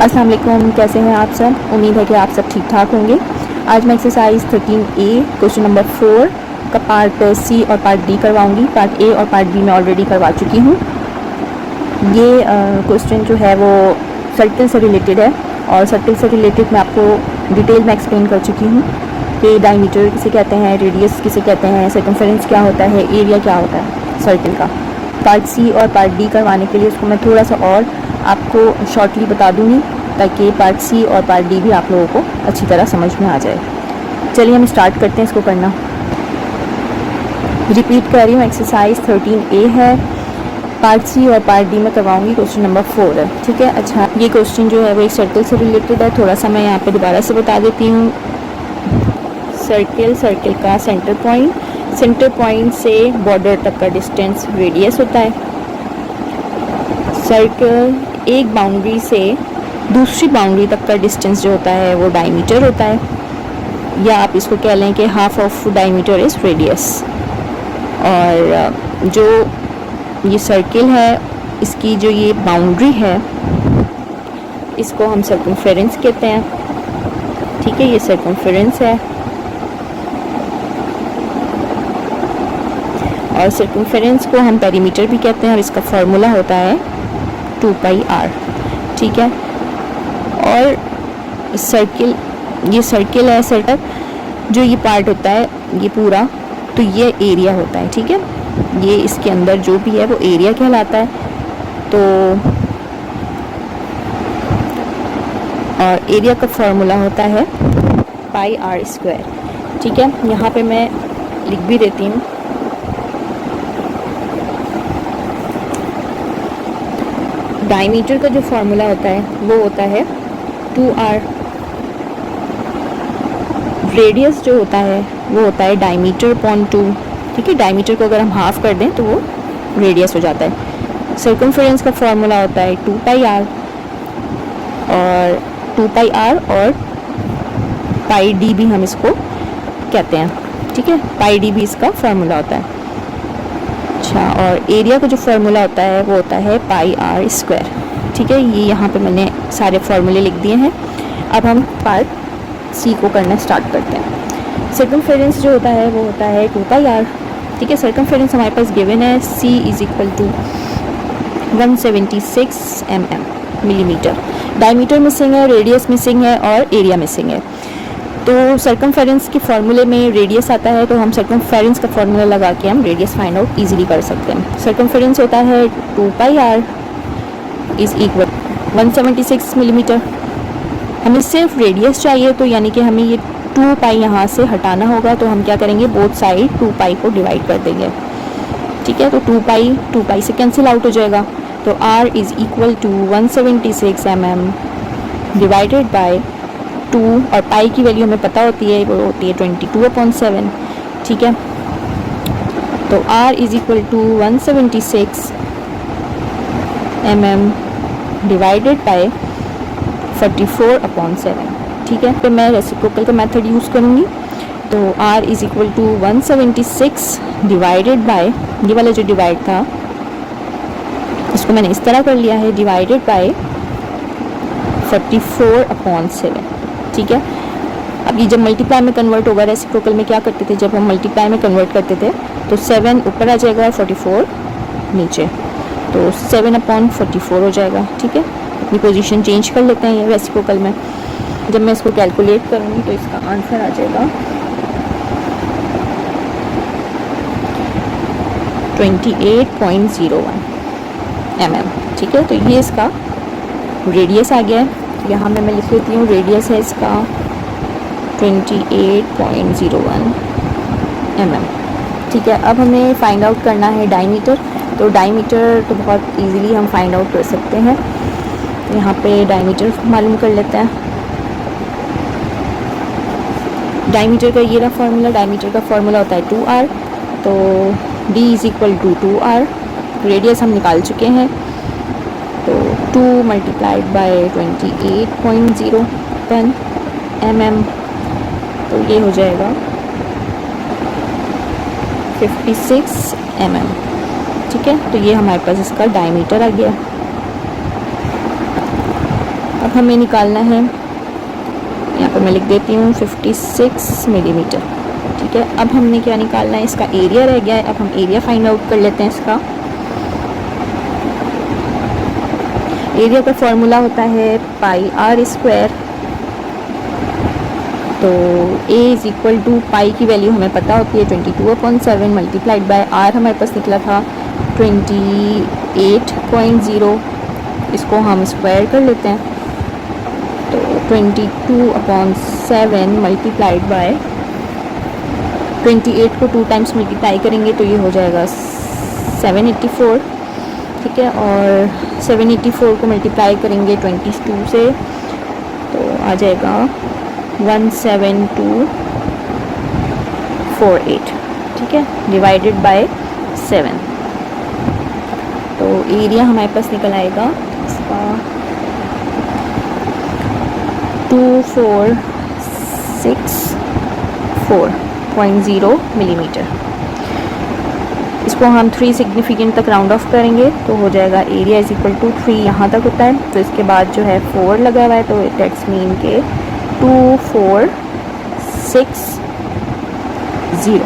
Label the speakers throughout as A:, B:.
A: अस्सलाम वालेकुम, कैसे हैं आप सब। उम्मीद है कि आप सब ठीक ठाक होंगे। आज मैं एक्सरसाइज 13A क्वेश्चन नंबर 4 का पार्ट सी और पार्ट डी करवाऊंगी। पार्ट ए और पार्ट बी मैं ऑलरेडी करवा चुकी हूँ। ये क्वेश्चन जो है वो सर्कल से रिलेटेड है और सर्कल से रिलेटेड मैं आपको डिटेल में एक्सप्लेन कर चुकी हूँ कि डायमीटर किसे कहते हैं, रेडियस किसे कहते हैं, सर्कमफेरेंस क्या होता है, एरिया क्या होता है सर्कल का। पार्ट सी और पार्ट डी करवाने के लिए उसको मैं थोड़ा सा और आपको शॉर्टली बता दूँगी ताकि पार्ट सी और पार्ट डी भी आप लोगों को अच्छी तरह समझ में आ जाए। चलिए हम स्टार्ट करते हैं इसको करना। रिपीट कर रही हूँ, एक्सरसाइज 13A है, पार्ट सी और पार्ट डी में करवाऊँगी। क्वेश्चन नंबर 4 है, ठीक है। अच्छा, ये क्वेश्चन जो है वो एक सर्कल से रिलेटेड है। थोड़ा सा मैं यहाँ पे दोबारा से बता देती हूँ। सर्कल का सेंटर पॉइंट से बॉर्डर तक का डिस्टेंस रेडियस होता है। सर्कल एक बाउंड्री से दूसरी बाउंड्री तक का डिस्टेंस जो होता है वो डायमीटर होता है, या आप इसको कह लें कि half of diameter is radius. और जो ये सर्कल है इसकी जो ये बाउंड्री है इसको हम सर्कमफेरेंस कहते हैं, ठीक है। ये सर्कमफेरेंस है और सर्कमफेरेंस को हम पेरीमीटर भी कहते हैं और इसका फार्मूला होता है 2πr, ठीक है। और ये सर्कल है, सर्कल जो ये पार्ट होता है ये पूरा, तो ये एरिया होता है, ठीक है। ये इसके अंदर जो भी है वो एरिया कहलाता है। तो और एरिया का फार्मूला होता है πr², ठीक है। यहाँ पे मैं लिख भी देती हूँ। डायमीटर का जो फार्मूला होता है वो होता है 2r। रेडियस जो होता है वो होता है डायमीटर अपॉन 2, ठीक है। डायमीटर को अगर हम हाफ कर दें तो वो रेडियस हो जाता है। सर्कमफेरेंस का फार्मूला होता है 2πr और 2πr और πd भी हम इसको कहते हैं, ठीक है। πd भी इसका फार्मूला होता है। अच्छा, और एरिया का जो फार्मूला होता है वो होता है πr², ठीक है। ये यहाँ पे मैंने सारे फार्मूले लिख दिए हैं। अब हम पार्ट सी को करना स्टार्ट करते हैं। सर्कमफेरेंस जो होता है वो होता है 2πr, ठीक है। सर्कमफेरेंस हमारे पास गिवन है c = 176 मिलीमीटर। डायमीटर मिसिंग है, रेडियस मिसिंग है और एरिया मिसिंग है। तो सर्कमफेरेंस के फार्मूले में रेडियस आता है, तो हम सर्कमफेरेंस का फार्मूला लगा के हम रेडियस फाइंड आउट इजीली कर सकते हैं। सर्कमफेरेंस होता है 2πr = 176 मिलीमीटर। हमें सिर्फ रेडियस चाहिए, तो यानी कि हमें ये 2π यहाँ से हटाना होगा। तो हम क्या करेंगे, बोथ साइड 2π को डिवाइड कर देंगे, ठीक है। तो 2π से कैंसिल आउट हो जाएगा। तो r = 176 डिवाइडेड बाय 2, और पाई की वैल्यू हमें पता होती है, वो होती है 22/7, ठीक है। तो r = 176 डिवाइडेड बाय 44/7, ठीक है। तो मैं रेसिप्रोकल का मेथड यूज़ करूँगी। तो r = 176 डिवाइडेड बाय, ये वाला जो डिवाइड था इसको मैंने इस तरह कर लिया है, डिवाइडेड बाय 44/7, ठीक है। अब ये जब मल्टीप्लाई में कन्वर्ट होगा, रेसिप्रोकल में क्या करते थे, जब हम मल्टीप्लाई में कन्वर्ट करते थे तो 7 ऊपर आ जाएगा और 44 नीचे, तो 7/44 हो जाएगा, ठीक है। अपनी पोजीशन चेंज कर लेते हैं ये रेसिप्रोकल में। जब मैं इसको कैलकुलेट करूँगी तो इसका आंसर आ जाएगा 28.01 ठीक है। तो ये इसका रेडियस आ गया है। यहाँ में मैं लिख लेती हूँ, रेडियस है इसका 28.01 ठीक है। अब हमें फाइंड आउट करना है डायमीटर। तो डायमीटर तो बहुत इजीली हम फाइंड आउट कर सकते हैं। यहाँ पे डायमीटर मालूम कर लेते हैं। डायमीटर का ये रहा फार्मूला। डायमीटर का फार्मूला होता है 2r, तो d = 2r। रेडियस हम निकाल चुके हैं, तो 2 × 28.01 तो ये हो जाएगा 56 ठीक है। तो ये हमारे पास इसका डायमीटर आ गया। अब हमें निकालना है, यहाँ पर मैं लिख देती हूँ 56 मिलीमीटर। ठीक है, अब हमने क्या निकालना है, इसका एरिया रह गया है। अब हम एरिया फाइंड आउट कर लेते हैं इसका। एरिया का फॉर्मूला होता है पाई आर स्क्वायर। तो A इज़ इक्वल टू पाई की वैल्यू हमें पता होती है 22/7 मल्टीप्लाइड बाय आर हमारे पास निकला था 28.0। इसको हम स्क्वायर कर लेते हैं। तो 22/7 मल्टीप्लाइड बाय 28 को 2 टाइम्स मल्टीप्लाई करेंगे तो ये हो जाएगा 784। ठीक है, और 784 को मल्टीप्लाई करेंगे 22 से तो आ जाएगा 17248। ठीक है, डिवाइडेड बाय 7। तो एरिया हमारे पास निकल आएगा इसका 2464.0 मिलीमीटर। इसको हम 3 सिग्निफिकेंट तक राउंड ऑफ करेंगे तो हो जाएगा एरिया इज इक्वल टू 3 यहाँ तक होता है। तो इसके बाद जो है 4 लगा हुआ है तो दैट्स मीन के 2460।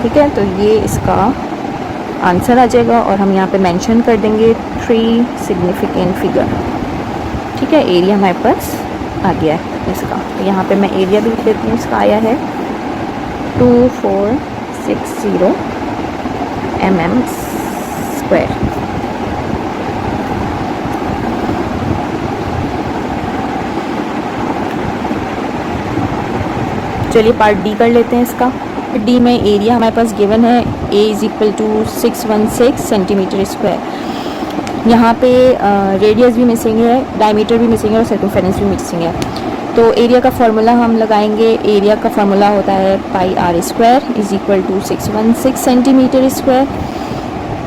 A: ठीक है, तो ये इसका आंसर आ जाएगा और हम यहाँ पे मेंशन कर देंगे 3 सिग्निफिकेंट फिगर। ठीक है, एरिया हमारे पास आ गया है इसका। तो यहाँ पे मैं एरिया भी लिख देती हूँ, इसका आया है 2460 mm स्क्वायर। चलिए पार्ट डी कर लेते हैं इसका। डी में एरिया हमारे पास गिवन है A is equal to 616 centimetre square. यहाँ पे रेडियस भी मिसिंग है, डायमीटर भी मिसिंग है और सर्कमफेरेंस भी मिसिंग है। तो एरिया का फार्मूला हम लगाएंगे। एरिया का फार्मूला होता है pi r square is equal to 616 centimetre square.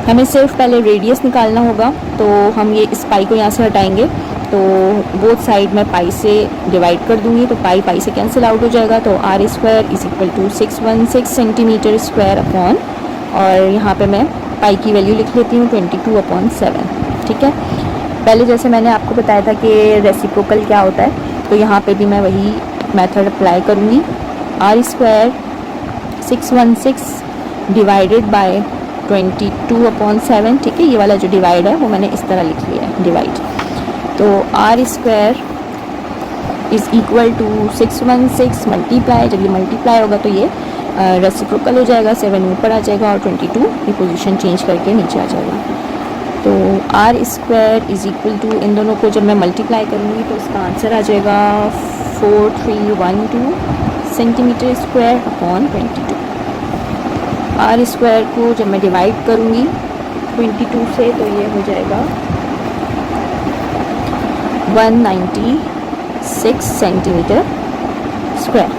A: हमें सिर्फ पहले रेडियस निकालना होगा, तो हम ये इस पाई को यहाँ से हटाएंगे तो बोथ साइड में पाई से डिवाइड कर दूंगी तो पाई से कैंसिल आउट हो जाएगा। तो are square is equal to 616 centimetre square upon, और यहाँ पे मैं पाई की वैल्यू लिख लेती हूँ 22/7। ठीक है, पहले जैसे मैंने आपको बताया था कि रेसिप्रोकल क्या होता है, तो यहाँ पे भी मैं वही मेथड अप्लाई करूँगी। R square 616 divided by 22/7। ठीक है, ये वाला जो डिवाइड है वो मैंने इस तरह लिख लिया है, डिवाइड। तो are square is equal to 616 multiply, जब ये मल्टीप्लाई होगा तो ये रेसिप्रोकल हो जाएगा, 7 ऊपर आ जाएगा और 22 की पोजीशन चेंज करके नीचे आ जाएगा। तो are square is equal to, इन दोनों को जब मैं मल्टीप्लाई करूँगी तो इसका आंसर आ जाएगा 4312 centimetre square upon 22। R square को जब मैं डिवाइड करूँगी 22 से तो ये हो जाएगा 196 सेंटीमीटर स्क्वायर।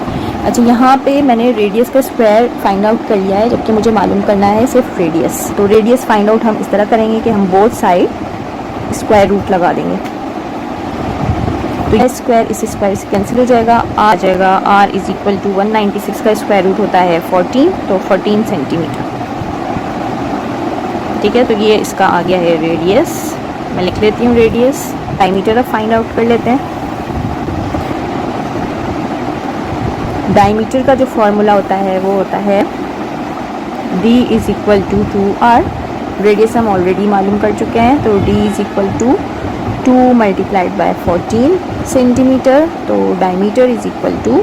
A: अच्छा, यहाँ पे मैंने रेडियस का स्क्वायर फाइंड आउट कर लिया है, जबकि मुझे मालूम करना है सिर्फ रेडियस। तो रेडियस फाइंड आउट हम इस तरह करेंगे कि हम बोथ साइड स्क्वायर रूट लगा देंगे। तो ये स्क्वायर इस स्क्वायर से कैंसिल हो जाएगा, आ जाएगा आर इज़ इक्वल टू 196 का स्क्वायर रूट होता है 14, तो 14 सेंटीमीटर। ठीक है, तो ये इसका आ गया है रेडियस। मैं लिख लेती हूँ रेडियस। डायमीटर अब फाइंड आउट कर लेते हैं। डायमीटर का जो फॉर्मूला होता है वो होता है d is equal to 2r। Radius हम ऑलरेडी मालूम कर चुके हैं, तो d is equal to 2 multiplied by 14 centimetre. तो डायमीटर इज़ इक्वल टू,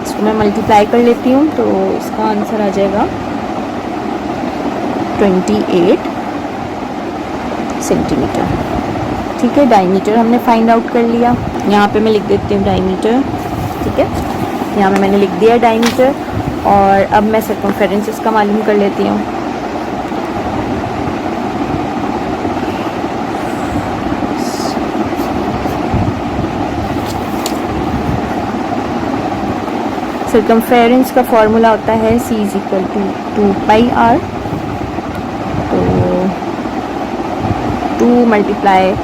A: इसको मैं मल्टीप्लाई कर लेती हूँ तो इसका आंसर आ जाएगा 28 सेंटीमीटर। ठीक है, डायमीटर हमने फाइंड आउट कर लिया। यहाँ पे मैं लिख देती हूँ डायमीटर। ठीक है, यहाँ पे मैंने लिख दिया डायमीटर, और अब मैं सर्कमफेरेंस इसका मालूम कर लेती हूँ। सर्कमफेरेंस का फॉर्मूला होता है c is equal to 2 pi R. तो 2 मल्टीप्लाई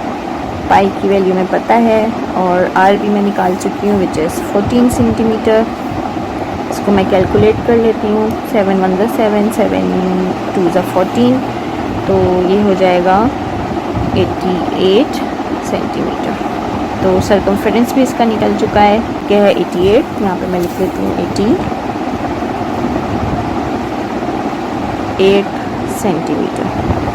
A: पाई की वैल्यू में पता है और आर भी मैं निकाल चुकी हूँ विच इज़ 14 सेंटीमीटर। इसको मैं कैलकुलेट कर लेती हूँ। 7 1 7, 7 2 14, तो ये हो जाएगा 88 सेंटीमीटर। तो तो सर्कमफेरेंस भी इसका निकल चुका है, क्या है 88। यहाँ पे मैं लिख लेती हूँ 88 सेंटीमीटर।